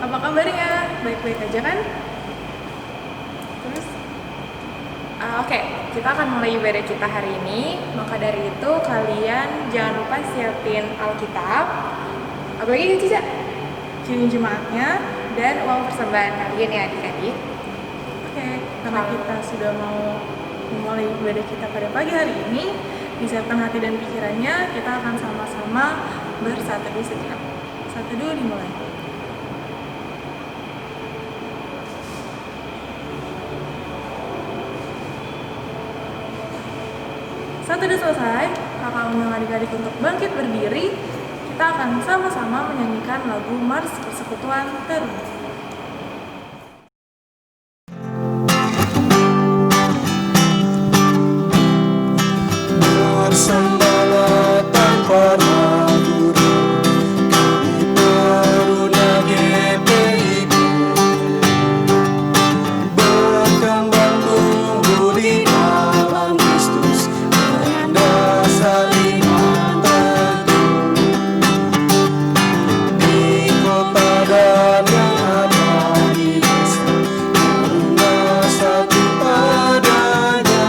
Apa kabarnya? Baik-baik aja kan? Terus, oke, kita akan mulai ibadah kita hari ini. Maka dari itu kalian jangan lupa siapin Alkitab, apalagi Cica, cincin jemaatnya, dan uang persembahan kalian ya adik-adik. Oke, karena kita sudah mau memulai ibadah kita pada pagi hari ini, disiapkan hati dan pikirannya, kita akan sama-sama bersatu dulu sejenak. Satu dulu dimulai. Satu udah selesai, kakak undang adik-adik untuk bangkit berdiri. Kita akan sama-sama menyanyikan lagu Mars Persekutuan Teruna. Bersembahlah tanpa ragu, kami Teruna GPIB, berkembang tumbuh di dalam Kristus, berdasar iman teguh, di kota dan yang ada di desa, Teruna satu padanya.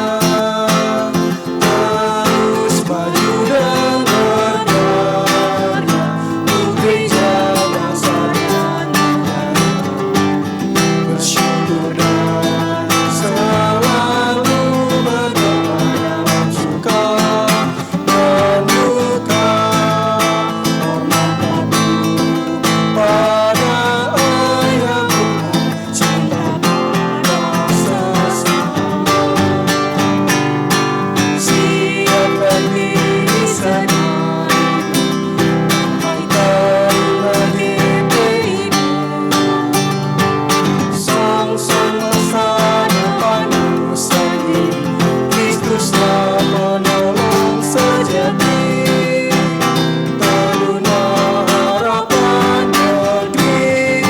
Terus maju dan berkarya, gereja bangsa dan negara, bersyukur dan selalu berdoa dalam suka dan duka, hormat patuh pada ayat Tuhan, cinta pada sesama. Siapkan diri sendiri, hai Teruna GPIB, song-song masa depanmu sendiri, Kristuslah penolong sejati, Teruna harapan negeri.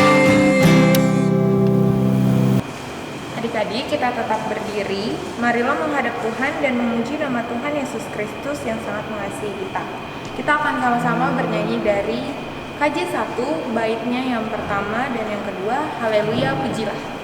Adik-adik, kita tetap berdiri. Marilah menghadap Tuhan dan memuji nama Tuhan Yesus Kristus yang sangat mengasihi kita. Kita akan sama-sama bernyanyi dari KJ1, baitnya yang pertama dan yang kedua, Haleluya Pujilah.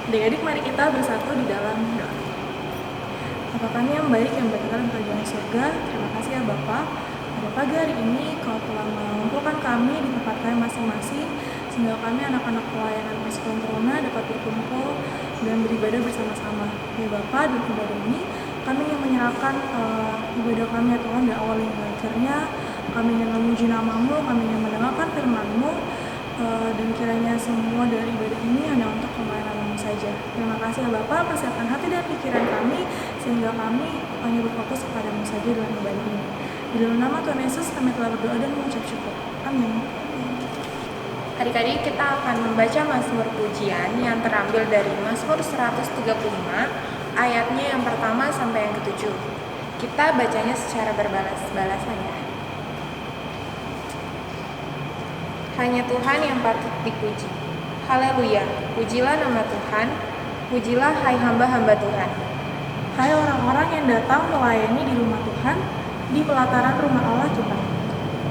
Adik-adik, mari kita bersatu di dalam doa. Bapa kami yang baik yang berada di kerajaan surga, terima kasih ya Bapa. Pada pagi hari ini Kau telah mengumpulkan kami di tempat kami masing-masing, sehingga kami anak-anak pelayanan Pasukan Teruna dapat berkumpul dan beribadah bersama-sama. Ya Bapa, dan ibadah ini kami ingin menyerahkan ibadah kami ya Tuhan, dan awal yang belajarnya kami ingin memuji nama-Mu, kami ingin mendengarkan firman-Mu, dan kiranya semua dari ibadah ini hanya untuk kemuliaan nama-Mu saja. Terima kasih ya Bapa, persiapkan hati dan pikiran kami sehingga kami hanya berfokus kepada-Mu saja dalam ibadah ini. Di dalam nama Tuhan Yesus kami telah berdoa dan mengucap syukur. Amin. Adik-adik, kita akan membaca Mazmur Pujian yang terambil dari Mazmur 135 ayatnya yang pertama sampai yang ketujuh. Kita bacanya secara berbalas-balasan ya. Hanya Tuhan yang patut dipuji. Haleluya, pujilah nama Tuhan, pujilah hai hamba-hamba Tuhan. Hai orang-orang yang datang melayani di rumah Tuhan, di pelataran rumah Allah kita.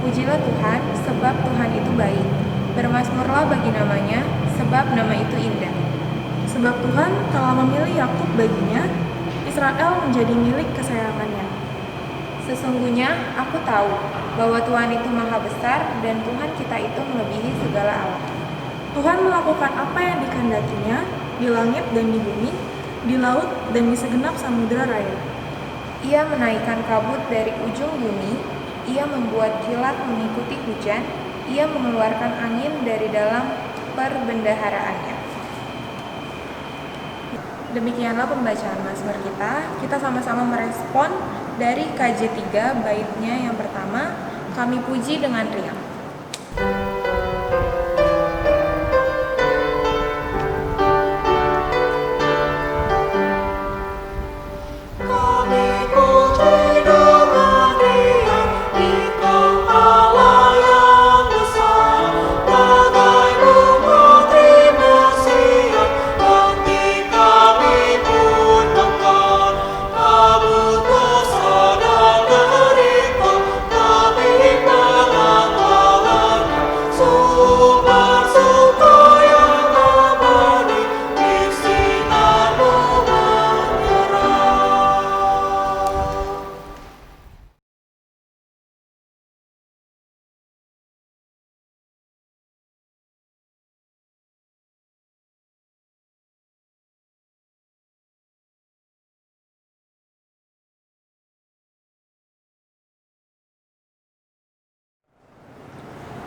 Pujilah Tuhan, sebab Tuhan itu baik. Bermasmurlah bagi namanya, sebab nama itu indah. Sebab Tuhan telah memilih Yakub baginya, Israel menjadi milik kesayangannya. Sesungguhnya aku tahu bahwa Tuhan itu maha besar dan Tuhan kita itu melebihi segala Allah. Tuhan melakukan apa yang dikehendakinya di langit dan di bumi, di laut dan di segenap samudera raya. Ia menaikkan kabut dari ujung bumi, ia membuat kilat mengikuti hujan, ia mengeluarkan angin dari dalam perbendaharaannya. Demikianlah pembacaan Mazmur kita. Kita sama-sama merespon dari KJ3 baitnya yang pertama, kami puji dengan riang.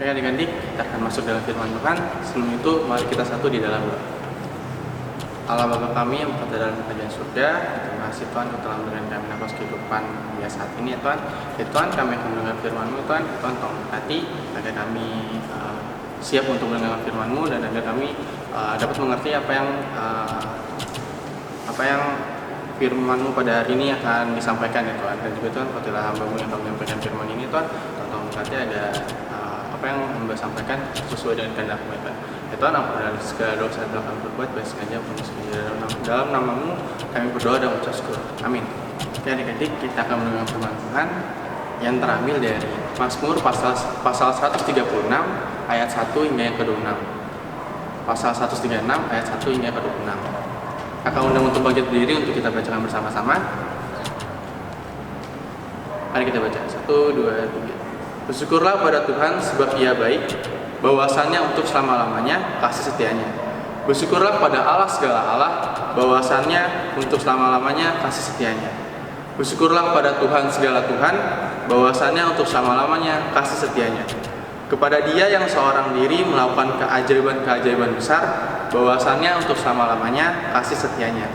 Oke adik-adik, kita akan masuk dalam firman Tuhan. Sebelum itu, mari kita satu di dalam doa. Allah Bapa kami yang berada dalam kerajaan surga, terima kasih Tuhan Kau telah memberikan kami nafas kehidupan ya saat ini ya Tuhan. Ya Tuhan, kami akan mendengar firman-Mu Tuhan. Tuhan tolong berkati agar kami siap untuk mendengar firman-Mu dan agar kami dapat mengerti apa yang firman-Mu pada hari ini akan disampaikan ya Tuhan. Dan juga Tuhan, Kau telah hamba-Mu yang akan menyampaikan firman ini Tuhan. Tolong berkati agar apa yang hamba sampaikan sesuai dengan kehendak-Mu ya Tuhan. Ya Tuhan, ampunilah dari segala dosa yang telah kami berbuat, baik sengaja maupun tidak sengaja. Dalam nama-Mu kami berdoa dan mengucap syukur. Amin. Oke adik-adik, kita akan mendengar firman Tuhan yang terambil dari Mazmur pasal 136 ayat 1 hingga yang ke-26. Pasal 136 ayat 1 hingga yang ke-26. Akan undang untuk bangkit berdiri untuk kita bacakan bersama-sama. Mari kita baca. 1, 2, 3. Bersyukurlah pada Tuhan sebab Ia baik, bahwasannya untuk selama-lamanya kasih setianya. Bersyukurlah pada Allah segala Allah, bahwasannya untuk selama-lamanya kasih setianya. Bersyukurlah pada Tuhan segala Tuhan, bahwasannya untuk selama-lamanya kasih setianya. Kepada Dia yang seorang diri melakukan keajaiban-keajaiban besar, bahwasannya untuk selama-lamanya kasih setianya.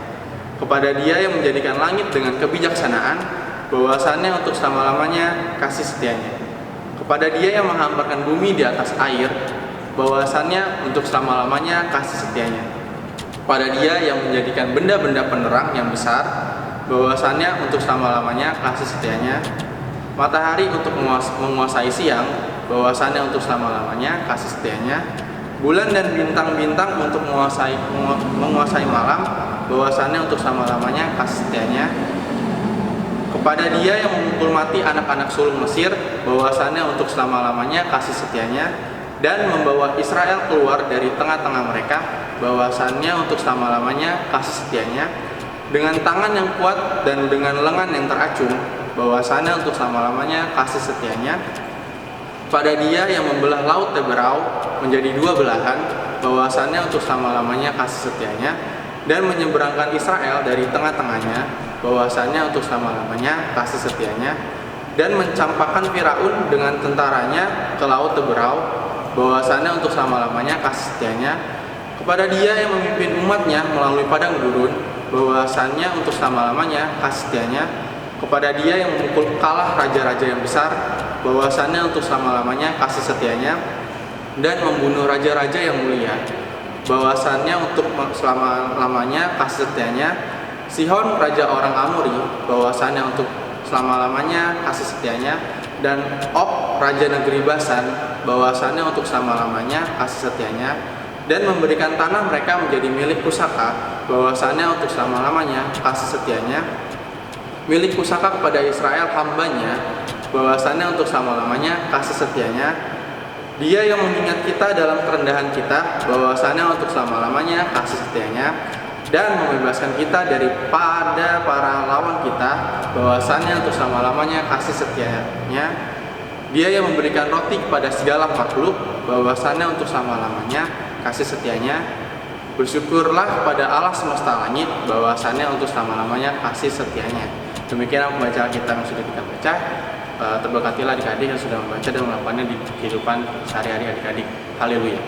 Kepada Dia yang menjadikan langit dengan kebijaksanaan, bahwasannya untuk selama-lamanya kasih setianya. Kepada Dia yang menghamparkan bumi di atas air, bahwasannya untuk selama-lamanya kasih setianya. Kepada Dia yang menjadikan benda-benda penerang yang besar, bahwasannya untuk selama-lamanya kasih setianya. Matahari untuk menguasai siang, bahwasannya untuk selama-lamanya kasih setianya. Bulan dan bintang-bintang untuk menguasai malam, bahwasannya untuk selama-lamanya kasih setianya. Kepada Dia yang memukul mati anak-anak sulung Mesir, bahwasannya untuk selama-lamanya kasih setianya, dan membawa Israel keluar dari tengah-tengah mereka, bahwasannya untuk selama-lamanya kasih setianya, dengan tangan yang kuat dan dengan lengan yang teracung, bahwasannya untuk selama-lamanya kasih setianya. Pada Dia yang membelah laut Teberau menjadi dua belahan, bahwasannya untuk selama-lamanya kasih setianya, dan menyeberangkan Israel dari tengah-tengahnya, bahwasannya untuk selama-lamanya kasih setianya, dan mencampakkan Firaun dengan tentaranya ke laut Teberau, bahwasannya untuk selama-lamanya kasih setianya. Kepada Dia yang memimpin umatnya melalui padang gurun, bahwasannya untuk selama-lamanya kasih setianya. Kepada Dia yang memukul kalah raja-raja yang besar, bahwasannya untuk selama-lamanya kasih setianya, dan membunuh raja-raja yang mulia, bahwasannya untuk selama-lamanya kasih setianya. Sihon raja orang Amori, bahwasannya untuk selama-lamanya kasih setianya, dan Og raja negeri Basan, bahwasannya untuk selama-lamanya kasih setianya, dan memberikan tanah mereka menjadi milik pusaka, bahwasannya untuk selama-lamanya kasih setianya. Milik pusaka kepada Israel hambanya, bahwasannya untuk selama-lamanya kasih setianya. Dia yang mengingat kita dalam kerendahan kita, bahwasannya untuk selama-lamanya kasih setianya, dan membebaskan kita daripada para lawan kita, bahwasannya untuk selama-lamanya kasih setianya. Dia yang memberikan roti kepada segala makhluk, bahwasannya untuk selama-lamanya kasih setianya. Bersyukurlah kepada Allah semesta langit, bahwasannya untuk selama-lamanya kasih setianya. Demikian pembacaan kita yang sudah kita baca. Terberkatilah adik-adik yang sudah membaca dan melakukannya di kehidupan sehari-hari adik-adik. Haleluya.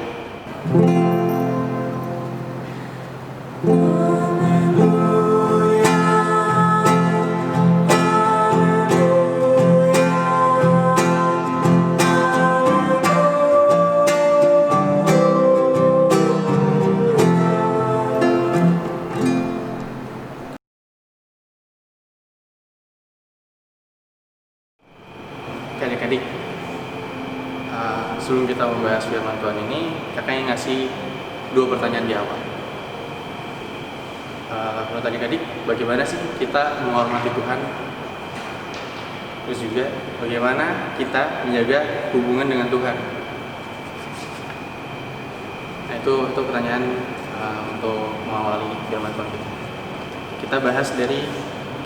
Oke adik-adik, sebelum kita membahas firman Tuhan ini, kakaknya ngasih dua pertanyaan di awal. Menurut adik-adik, bagaimana sih kita menghormati Tuhan? Terus juga, bagaimana kita menjaga hubungan dengan Tuhan? Nah itu pertanyaan untuk mengawali firman Tuhan kita. Kita bahas dari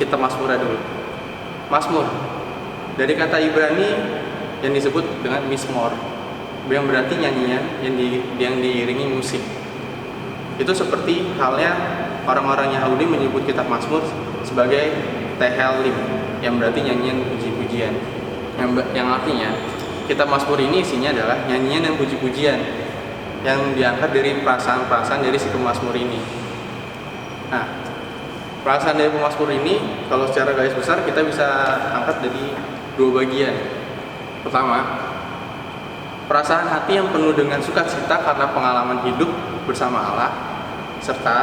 kitab Mazmur dulu. Mazmur dari kata Ibrani yang disebut dengan Mizmor, yang berarti nyanyian yang diiringi musik. Itu seperti halnya orang-orang Yahudi menyebut kitab Mazmur sebagai Tehillim, yang berarti nyanyian puji-pujian. Yang artinya kitab Mazmur ini isinya adalah nyanyian dan puji-pujian yang diangkat dari perasaan-perasaan dari si pemazmur ini. Nah, perasaan dari pemazmur ini kalau secara garis besar kita bisa angkat dari dua bagian. Pertama, perasaan hati yang penuh dengan sukacita karena pengalaman hidup bersama Allah, serta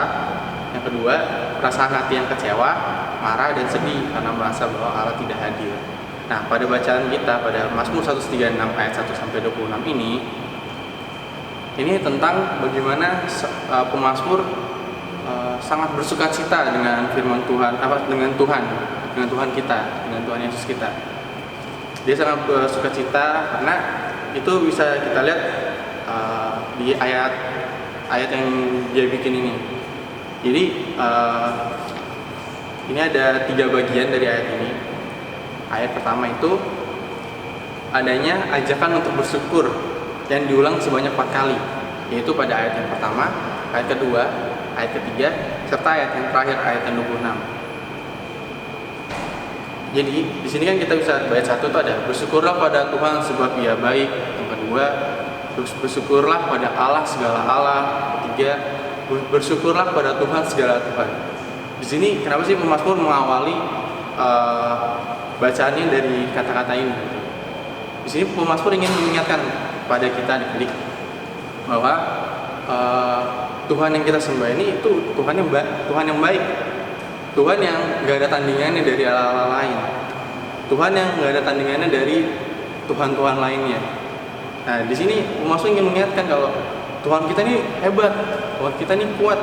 yang kedua, perasaan hati yang kecewa, marah dan sedih karena merasa bahwa Allah tidak hadir. Nah, pada bacaan kita pada Mazmur 136 ayat 1 sampai 26 ini tentang bagaimana pemazmur sangat bersukacita dengan firman Tuhan, dengan Tuhan kita, dengan Tuhan Yesus kita. Dia sangat bersukacita karena itu bisa kita lihat di ayat yang dia bikin ini. Jadi ini ada 3 bagian dari ayat ini. Ayat pertama itu adanya ajakan untuk bersyukur yang diulang sebanyak 4 kali, yaitu pada ayat yang pertama, ayat kedua, ayat ketiga, serta ayat yang terakhir, ayat yang 26. Jadi di sini kan kita bisa baca satu itu ada bersyukurlah pada Tuhan sebab Ia baik. Yang kedua, bersyukurlah pada Allah segala Allah. Ketiga, bersyukurlah pada Tuhan segala Tuhan. Di sini kenapa sih pemazmur mengawali bacaannya dari kata-kata ini? Di sini pemazmur ingin mengingatkan pada kita adik-adik bahwa Tuhan yang kita sembah ini itu Tuhan yang baik. Tuhan yang gak ada tandingannya dari Allah lain. Tuhan yang gak ada tandingannya dari Tuhan-Tuhan lainnya. Nah, di sini pemazmur ingin mengingatkan kalau Tuhan kita ini hebat, Tuhan kita ini kuat.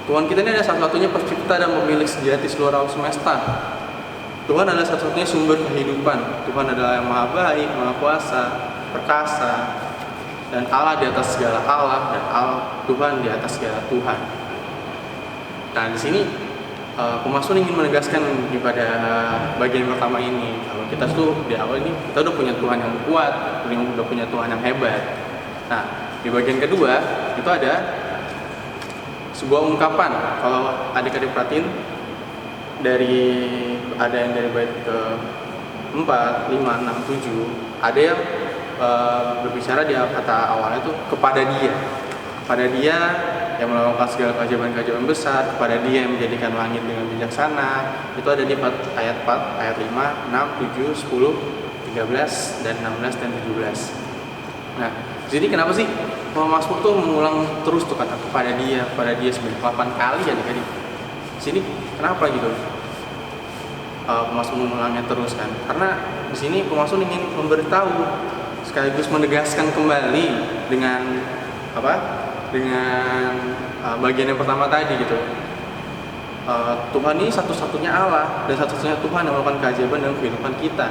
Tuhan kita ini adalah satu-satunya pencipta dan pemilik sejati seluruh alam semesta. Tuhan adalah satu-satunya sumber kehidupan. Tuhan adalah yang maha baik, maha kuasa, perkasa, dan Allah di atas segala Allah, dan Tuhan di atas segala Tuhan. Nah, di sini Pemasmur ingin menegaskan pada bagian pertama ini, kalau kita tuh di awal ini kita udah punya Tuhan yang kuat, udah punya Tuhan yang hebat. Nah, di bagian kedua itu ada sebuah ungkapan. Kalau adik-adik perhatiin, ada yang dari bait ke 4, 5, 6, 7, ada yang berbicara di kata awalnya itu kepada dia yang melakukan segala keajaiban-keajaiban besar, kepada dia yang menjadikan langit dengan bijaksana. Itu ada di ayat 4, ayat 5, 6, 7, 10, 13, dan 16 dan 17. Nah, jadi kenapa sih Mazmur tuh mengulang terus tuh kata kepada dia sebanyak 8 kali ya adik-adik. Sini kenapa gitu? Mazmur mengulangnya terus kan? Karena di sini Mazmur ingin memberitahu sekaligus menegaskan kembali dengan bagian yang pertama tadi gitu. Tuhan ini satu-satunya Allah dan satu-satunya Tuhan yang melakukan keajaiban dalam kehidupan kita.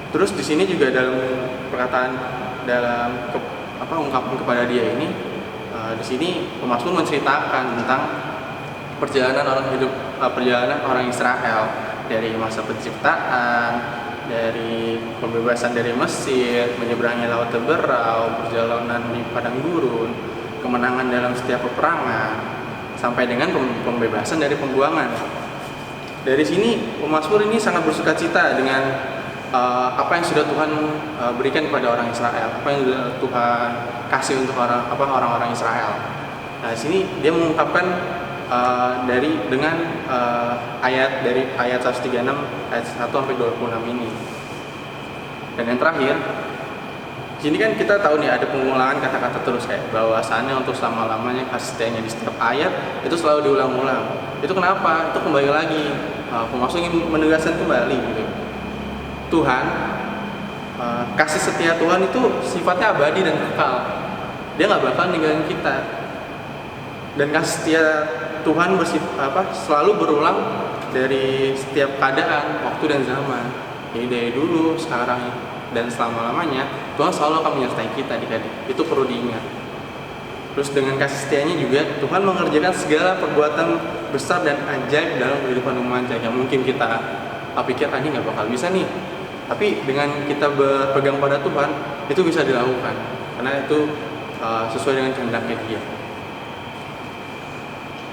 Terus di sini juga dalam perkataan ungkapan kepada dia ini, di sini Mazmur menceritakan tentang perjalanan orang Israel dari masa penciptaan, dari pembebasan dari Mesir, menyeberangi laut Teberau, perjalanan di padang gurun, kemenangan dalam setiap peperangan, sampai dengan pembebasan dari pembuangan. Dari sini Mazmur ini sangat bersukacita dengan apa yang sudah Tuhan berikan kepada orang Israel, apa yang sudah Tuhan kasih untuk orang-orang Israel. Nah, di sini dia mengungkapkan dengan ayat 136 ayat 1 sampai 26 ini. Dan yang terakhir, sini kan kita tahu nih ada pengulangan kata-kata terus kayak bahwasannya untuk selama-lamanya kasih setianya di setiap ayat itu selalu diulang-ulang. Itu kenapa? Itu kembali lagi Mazmur ingin menegaskan kembali gitu. Tuhan, kasih setia Tuhan itu sifatnya abadi dan kekal. Dia nggak bakal ninggalin kita. Dan kasih setia Tuhan selalu berulang dari setiap keadaan, waktu dan zaman. Jadi dari dulu, sekarang, dan selama-lamanya Tuhan selalu akan menyertai kita adik-adik. Itu perlu diingat. Terus dengan kasih setianya juga Tuhan mengerjakan segala perbuatan besar dan ajaib dalam kehidupan umatnya yang mungkin kita pikir tadi nggak bakal bisa nih. Tapi dengan kita berpegang pada Tuhan, itu bisa dilakukan. Karena itu sesuai dengan kehendaknya Dia.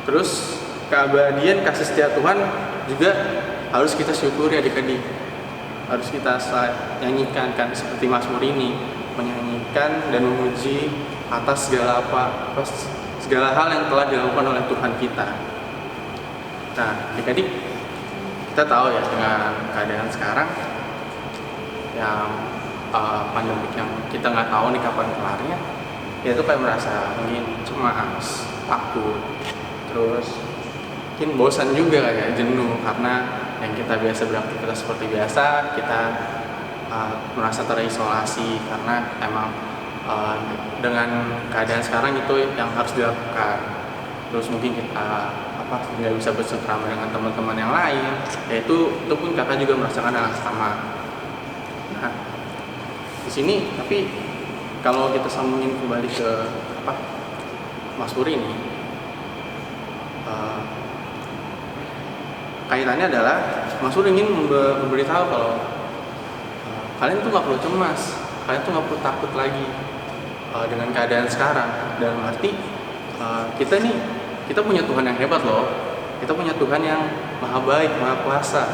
Terus keabadian kasih setia Tuhan juga harus kita syukuri adik-adik. Harus kita nyanyikan kan, seperti Mazmur ini, menyanyikan dan memuji atas segala hal yang telah dilakukan oleh Tuhan kita. Nah, adik-adik, kita tahu ya dengan keadaan sekarang yang pandemik yang kita nggak tahu nih kapan kelarnya, ya itu kayak merasa mungkin cemas, takut, terus mungkin bosan juga kayak jenuh karena yang kita biasa beraktivitas seperti biasa kita merasa terisolasi karena emang dengan keadaan sekarang itu yang harus dilakukan. Terus mungkin kita nggak bisa bersama dengan teman-teman yang lain, yaitu itu pun kakak juga merasakan hal yang sama. Nah, di sini tapi kalau kita sambungin kembali ke Mazmur ini, kaitannya adalah Mazmur ingin memberitahu kalau kalian tuh nggak perlu cemas, kalian tuh nggak perlu takut lagi dengan keadaan sekarang. Dalam arti kita punya Tuhan yang hebat loh, kita punya Tuhan yang maha baik, maha kuasa,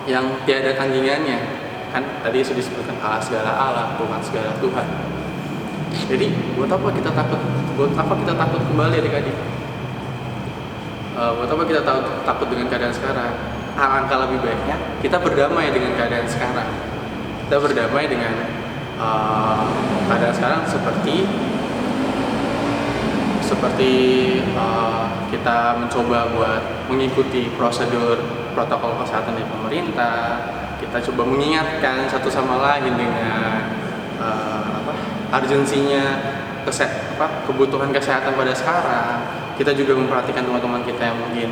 yang tiada tandingannya. Kan tadi sudah disebutkan Allah segala Allah, Tuhan segala Tuhan. Jadi buat apa kita takut? Buat apa kita takut kembali adik-adik? Buat apa kita takut dengan keadaan sekarang? Alangkah lebih baiknya kita berdamai dengan keadaan sekarang. Kita berdamai dengan keadaan sekarang seperti kita mencoba buat mengikuti prosedur protokol kesehatan dari pemerintah. Kita coba mengingatkan satu sama lain dengan urgensinya kebutuhan kesehatan pada sekarang. Kita juga memperhatikan teman-teman kita yang mungkin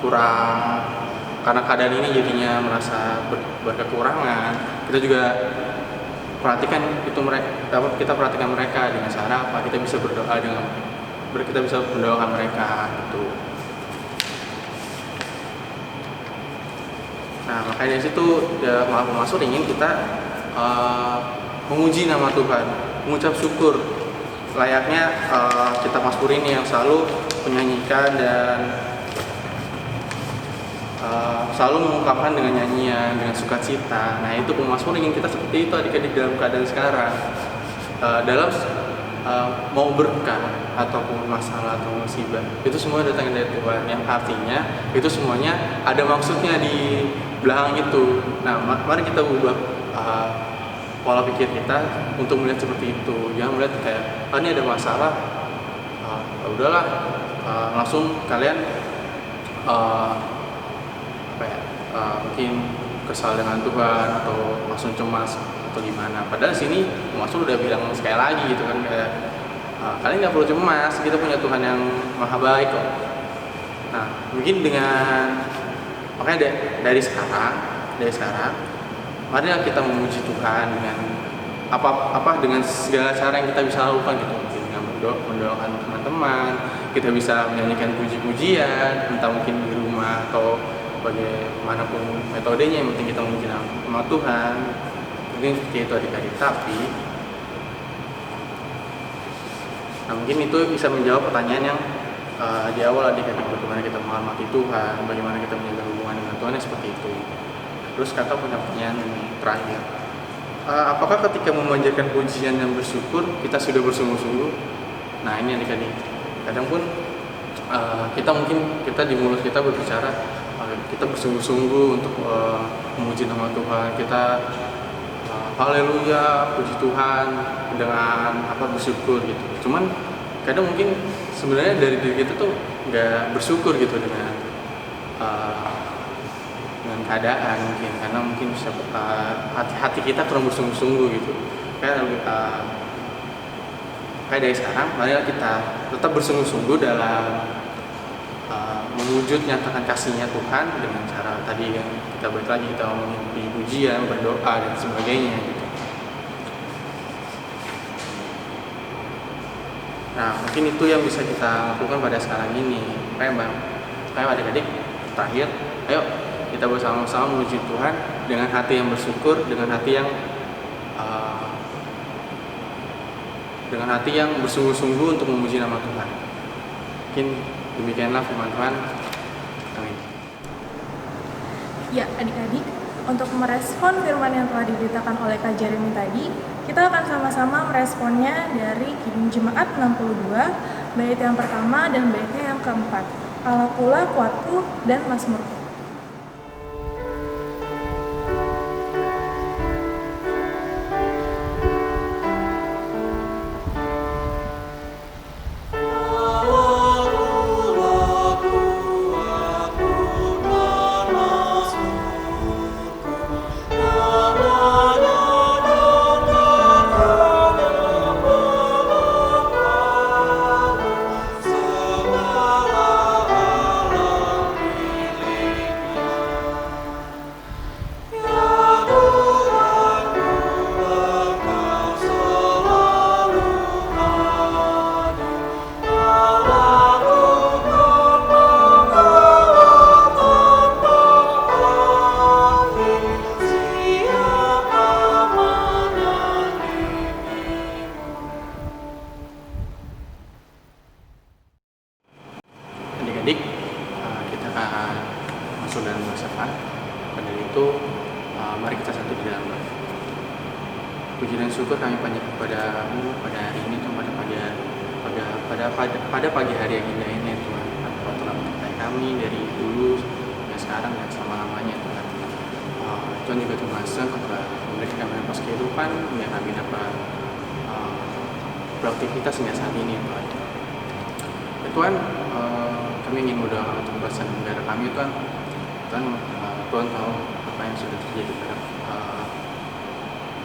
kurang, karena keadaan ini jadinya merasa berkekurangan. Kita juga perhatikan kita perhatikan mereka dengan cara apa? Kita bisa berdoa dengan biar kita bisa mendoakan mereka gitu. Nah, makanya dari situ ya Mazmur ingin kita memuji nama Tuhan, mengucap syukur layaknya kita Mazmur ini yang selalu menyanyikan dan selalu mengungkapkan dengan nyanyian, dengan sukacita. Nah, itu pemazmur ingin kita seperti itu adik-adik dalam keadaan sekarang, dalam mau berkah ataupun masalah atau musibah, itu semua datang dari Tuhan, yang artinya itu semuanya ada maksudnya di belakang itu. Nah, mari kita ubah pola pikir kita untuk melihat seperti itu. Jangan melihat kayak ini ada masalah, udahlah, langsung kalian mungkin kesal dengan Tuhan atau langsung cemas atau gimana. Padahal sini Mazmur udah bilang sekali lagi gitu kan, kayak kalian nggak perlu cemas, kita punya Tuhan yang maha baik kok. Nah, mungkin makanya dari sekarang marilah kita memuji Tuhan dengan dengan segala cara yang kita bisa lakukan gitu. Mungkin dengan mendoakan teman-teman, kita bisa menyanyikan puji-pujian, entah mungkin di rumah atau bagaimanapun metodenya, yang penting kita memuji nama Tuhan. Mungkin seperti itu adik-adik. Mungkin itu bisa menjawab pertanyaan yang di awal adik-adik, bagaimana kita menghormati Tuhan, bagaimana kita menjaga hubungan dengan Tuhan, seperti itu. Terus kakak punya pertanyaan terakhir, apakah ketika memanjatkan pujian dan bersyukur kita sudah bersungguh-sungguh? Nah, ini adik-adik, kadang pun kita di mulut kita berbicara kita bersungguh-sungguh untuk memuji nama Tuhan, kita haleluya, puji Tuhan dengan bersyukur gitu. Cuman kadang mungkin sebenarnya dari diri kita tuh nggak bersyukur gitu dengan keadaan, mungkin karena mungkin bisa hati kita kurang bersungguh-sungguh gitu. Kayak dari sekarang, marilah kita tetap bersungguh-sungguh dalam mewujud nyatakan kasihnya Tuhan dengan cara tadi yang kita balik lagi, kita ngomongin pujian, berdoa dan sebagainya gitu. Nah, mungkin itu yang bisa kita lakukan pada sekarang ini. Kayak adik-adik, terakhir, ayo kita bersama-sama memuji Tuhan dengan hati yang bersyukur, dengan hati yang bersungguh-sungguh untuk memuji nama Tuhan. Mungkin demikianlah firman Tuhan. Amin. Ya, adik-adik, untuk merespon firman yang telah diberitakan oleh Kak Jeremy tadi, kita akan sama-sama meresponnya dari Kidung Jemaat 62, bait yang pertama dan baitnya yang keempat. Allah pula kuatku dan mazmurku. Adik-adik, kita akan masuk dalam bersamaan. Pada itu, mari kita satu di dalam doa. Puji dan syukur kami panjatkan kepadamu pada hari ini, Tuhan, pada pagi hari yang indah ini, Tuhan. Engkau telah menyertai kami dari dulu sampai sekarang dan selama-lamanya, Tuhan. Tuhan juga terima kasih Engkau telah memberikan kami nafas kehidupan hingga kami dapat beraktivitas hingga saat ini, Tuhan. Ya, Tuhan, kami ingin berdoa untuk bangsa dan negara kami, Tuhan. Tuhan tahu apa yang sudah terjadi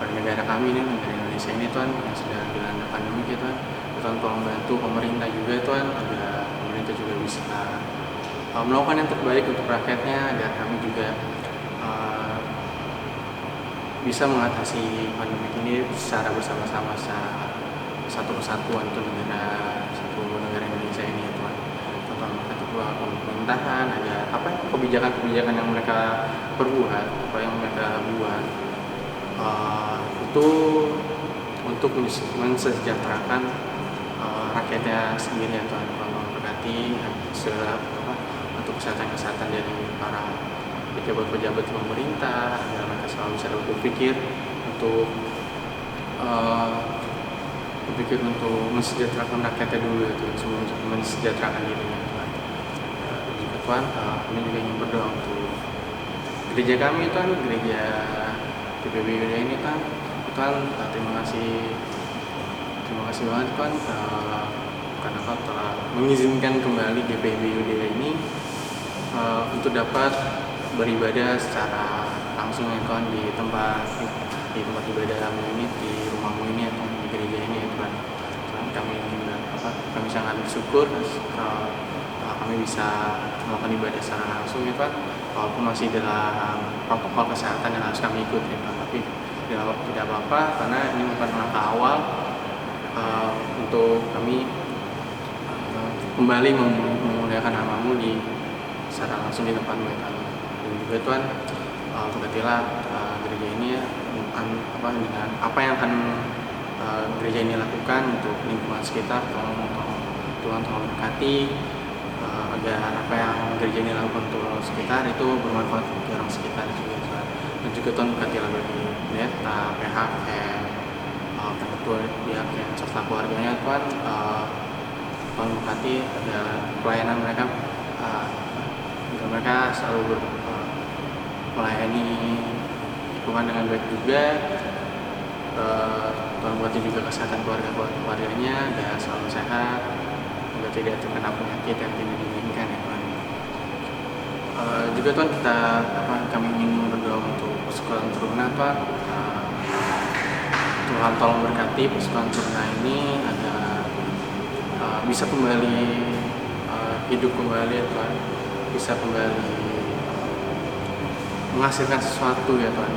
pada negara kami ini, negara Indonesia ini, Tuhan, yang sudah dilanda pandemi, Tuhan. Tuhan tolong bantu pemerintah juga, Tuhan, agar pemerintah juga bisa melakukan yang terbaik untuk rakyatnya, agar kami juga bisa mengatasi pandemi ini secara bersama-sama, secara satu kesatuan untuk negara Indonesia pemerintahan, ada apa kebijakan-kebijakan yang mereka perbuat, apa yang mereka buat itu untuk mensejahterakan rakyatnya sendiri ya Tuhan. Tuhan memberkati segala untuk kesehatan dari para pejabat-pejabat pemerintah, agar mereka selalu bisa berpikir untuk mensejahterakan rakyatnya dulu ya Tuhan, sebelum mensejahterakan dirinya Tuhan. Juga Tuhan, kami juga ingin berdoa untuk gereja kami Tuhan, gereja GPBUD ini Tuhan. Tuhan, terima kasih banget Tuhan, karena Kau telah mengizinkan kembali GPBUD ini untuk dapat beribadah secara langsung ya Tuhan, di tempat ibadahmu ini, di rumahmu ini atau di gereja ini ya Tuhan. Tuhan, kami sangat bersyukur kami bisa melakukan ibadah secara langsung ya Tuhan, walaupun masih dalam protokol kesehatan yang harus kami ikuti ya Tuhan, tapi tidak apa-apa, karena ini merupakan langkah awal untuk kami kembali memuliakan nama-Mu secara langsung di tempat-Mu ya Tuhan. Dan juga Tuhan, berkatilah gereja ini ya, dengan apa yang akan gereja ini lakukan untuk lingkungan sekitar. Tuhan tolong berkati agar apa yang gereja ini lakukan untuk sekitar itu bermanfaat bagi orang sekitar juga Tuhan. Dan juga Tuhan berkatilah bagi pendeta, PHM, ketua pihak yang serta keluarganya Tuhan. Tuhan berkati agar pelayanan mereka agar mereka selalu melayani lingkungan dengan baik juga. Tuhan berkati juga kesehatan keluarganya agar selalu sehat, agar tidak terkena penyakit yang tidak diinginkan ya Tuhan. Juga Tuhan, kami ingin berdoa untuk persekutuan Teruna Tuhan. Tuhan tolong berkati persekutuan Teruna ini agar bisa kembali hidup kembali ya Tuhan, bisa kembali menghasilkan sesuatu ya Tuhan.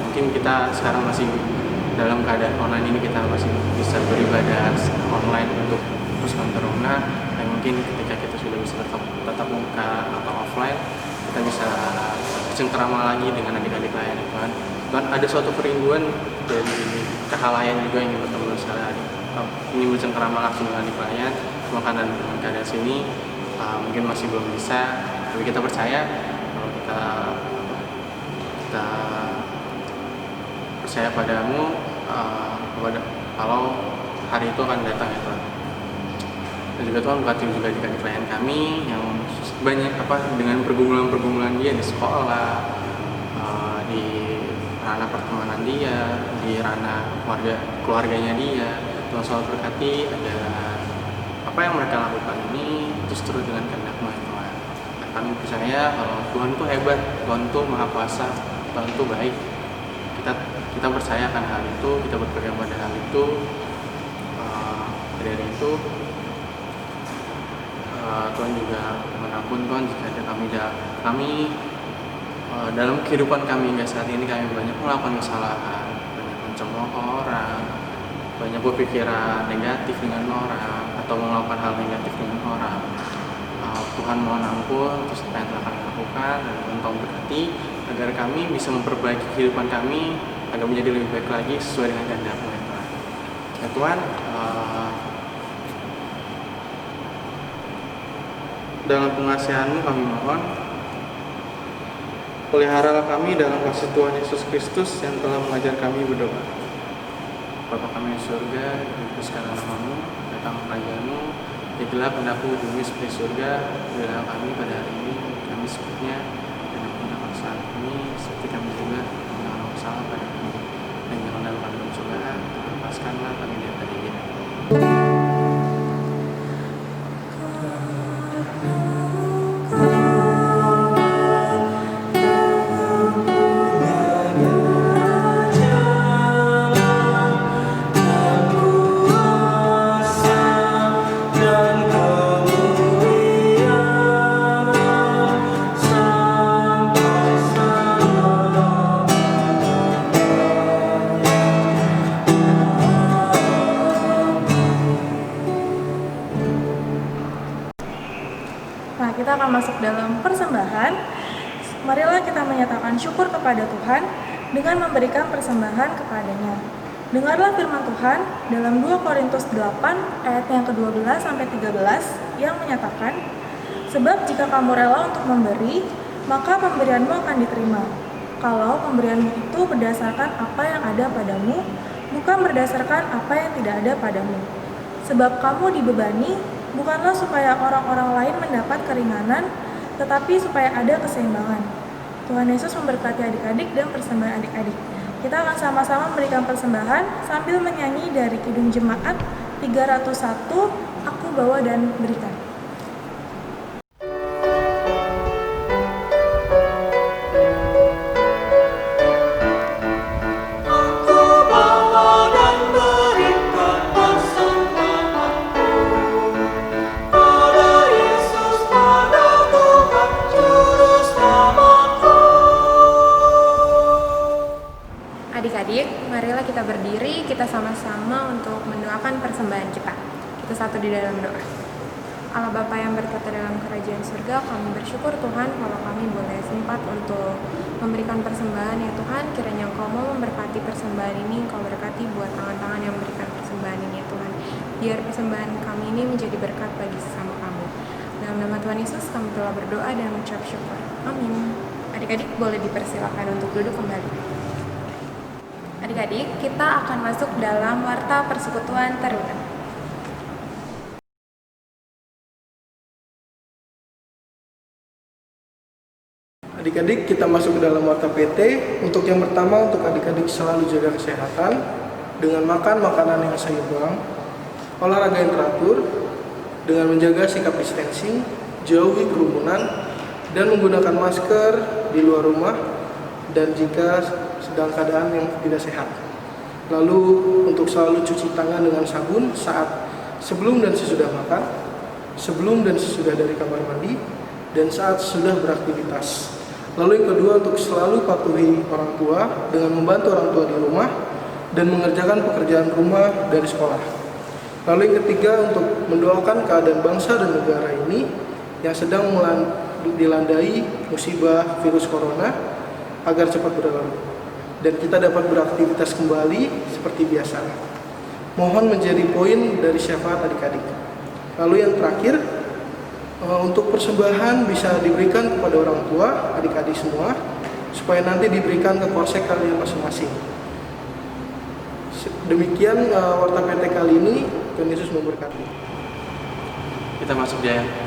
Mungkin kita sekarang masih dalam keadaan online ini, kita masih bisa beribadah online untuk persekutuan Teruna, dan mungkin ketika kita sudah bisa tatap muka atau offline, kita bisa bercengkerama lagi dengan adik-adik lain ya Tuhan. Tuhan, ada suatu kerinduan dari kekhalayan juga yang bertemu sekali ingin bercengkerama langsung dengan adik lain, cuma karena dengan keadaan sini mungkin masih belum bisa, tapi kita percaya kalau kita percaya padamu, kalau hari itu akan datang ya Tuhan. Dan juga Tuhan berkati juga adik-adik klien kami yang banyak dengan pergumulan dia di sekolah, di ranah pertemanan dia, di ranah keluarganya dia. Tuhan selalu berkati agar apa yang mereka lakukan ini terus dengan kehendak-Mu ya Tuhan. Dan kami percaya kalau Tuhan itu hebat, Tuhan itu maha kuasa, Tuhan itu baik. Kita percaya akan hal itu, kita berpegang pada hal itu. Dari itu Tuhan juga mengampun Tuhan jika ada kami dalam kehidupan kami hingga saat ini kami banyak melakukan kesalahan, banyak mencemooh orang, banyak berpikiran negatif dengan orang atau melakukan hal negatif dengan orang. Tuhan mohon ampun atas apa yang telah kami lakukan, dan Tuhan tolong berkati agar kami bisa memperbaiki kehidupan kami agar menjadi lebih baik lagi sesuai dengan kehendak-Mu ya Tuhan. Ya Tuhan, dalam pengasihan-Mu kami mohon, peliharalah kami dalam kasih Tuhan Yesus Kristus yang telah mengajar kami berdoa. Bapa kami di surga, dikuduskanlah nama-Mu, datang kerajaan-Mu, jadilah kehendak-Mu di bumi seperti surga. Berilah kami pada hari ini kami secukupnya, dan ampunilah kesalahan kami seperti kami juga mengampuni kesalahan pada kami. Dan janganlah kami dalam cobaan, tapi lepaskanlah kami daripada jahat. kita masuk dalam persembahan, marilah kita menyatakan syukur kepada Tuhan dengan memberikan persembahan kepadanya. Dengarlah firman Tuhan dalam 2 Korintus 8 ayat yang ke-12 sampai 13 yang menyatakan, sebab jika kamu rela untuk memberi, maka pemberianmu akan diterima. Kalau pemberianmu itu berdasarkan apa yang ada padamu, bukan berdasarkan apa yang tidak ada padamu. Sebab kamu dibebani, bukanlah supaya orang-orang lain mendapat keringanan, tetapi supaya ada keseimbangan. Tuhan Yesus memberkati adik-adik dan persembahan adik-adik. Kita akan sama-sama memberikan persembahan sambil menyanyi dari Kidung Jemaat 301, Aku Bawa dan Berikan. Aku bawa dan berikan persembahanku pada Yesus, pada Tuhan Juru Selamatku. Adik-adik, marilah kita berdiri, kita sama-sama untuk mendoakan persembahan kita. Kita satu di dalam doa. Allah Bapa yang berkata dalam kerajaan surga, kami bersyukur Tuhan kalau kami boleh sempat untuk memberikan persembahan ya Tuhan. Kiranya Engkau mau memberkati persembahan ini, Engkau berkati buat tangan-tangan yang memberikan persembahan ini ya Tuhan. Biar persembahan kami ini menjadi berkat bagi sesama kami. Dalam nama Tuhan Yesus kami telah berdoa dan mengucap syukur. Amin. Adik-adik boleh dipersilakan untuk duduk kembali. Adik-adik, kita akan masuk dalam warta persekutuan Taruna. Adik-adik, kita masuk ke dalam warta PT. Untuk yang pertama, untuk adik-adik selalu jaga kesehatan dengan makan makanan yang seimbang, olahraga yang teratur, dengan menjaga sikap distancing, jauhi kerumunan, dan menggunakan masker di luar rumah dan jika sedang keadaan yang tidak sehat. Lalu untuk selalu cuci tangan dengan sabun saat sebelum dan sesudah makan, sebelum dan sesudah dari kamar mandi, dan saat sudah beraktivitas. Lalu yang kedua, untuk selalu patuhi orang tua dengan membantu orang tua di rumah dan mengerjakan pekerjaan rumah dari sekolah. Lalu yang ketiga, untuk mendoakan keadaan bangsa dan negara ini yang sedang dilandai musibah virus corona agar cepat berlalu dan kita dapat beraktivitas kembali seperti biasa. Mohon menjadi poin dari syafaat adik-adik. Lalu yang terakhir, untuk persembahan bisa diberikan kepada orang tua, adik-adik semua, supaya nanti diberikan ke polsek kalian masing-masing. Demikian warta PT kali ini. Tuhan Yesus memberkati. Kita masuk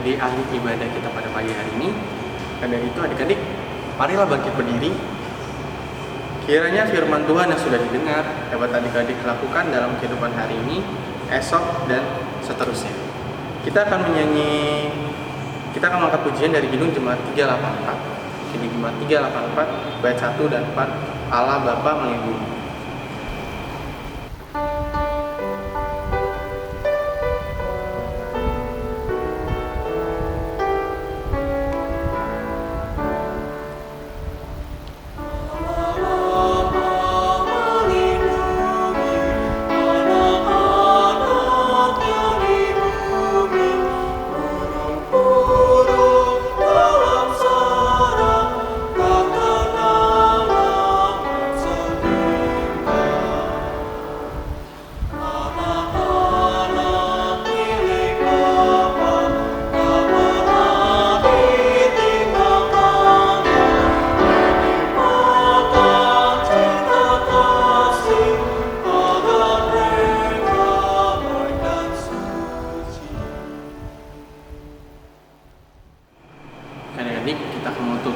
di akhir ibadah kita pada pagi hari ini. Dan dari itu adik-adik, marilah bangkit berdiri. Kiranya firman Tuhan yang sudah didengar dapat adik-adik lakukan dalam kehidupan hari ini, esok, dan seterusnya. Kita akan mengangkat pujian dari Kidung Jemaat 384. Kidung Jemaat 384 bait 1 dan 4, Allah Bapa melindungi. Adik-adik, kita akan menutup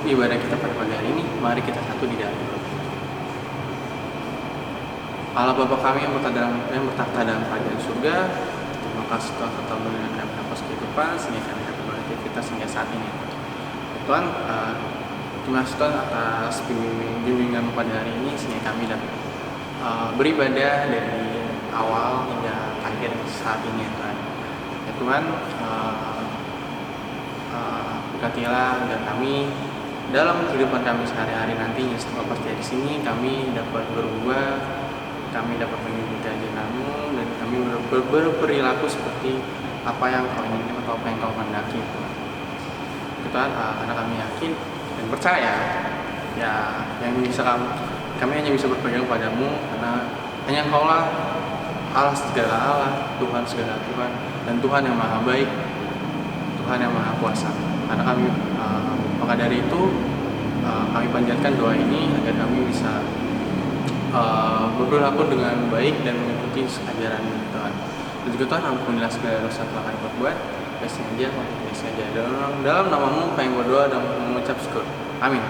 ibadah kita pada pagi hari ini. Mari kita satu di dalam doa. Allah Bapa kami yang bertakhta dalam kerajaan surga, terima kasih Tuhan telah memberikan kami nafas kehidupan sehingga kami dapat beraktivitas hingga saat ini. Tuhan, terima kasih Tuhan atas bimbingan pada hari ini sehingga kami dapat beribadah dari awal hingga akhir saat ini ya Tuhan. Ya Tuhan, berkatilah dan kami dalam kehidupan kami sehari-hari nantinya setelah pasti di sini kami dapat berubah, kami dapat mengikuti ajaran-Mu dan kami berperilaku seperti apa yang Kau inginkan atau apa yang Kau kehendaki Tuhan. Tuhan, karena kami yakin dan percaya ya yang bisa kami hanya bisa berpegang padamu, karena hanya Engkaulah Allah segala Allah, Tuhan segala Tuhan, dan Tuhan yang maha baik, Tuhan yang maha kuasa. Karena kami maka dari itu kami panjatkan doa ini agar kami bisa berperilaku dengan baik dan mengikuti ajaran Tuhan. Dan juga Tuhan, ampunilah segala dosa telah kami perbuat, baik sengaja maupun tidak sengaja. Dalam namamu kami berdoa dan mengucap syukur. Amin.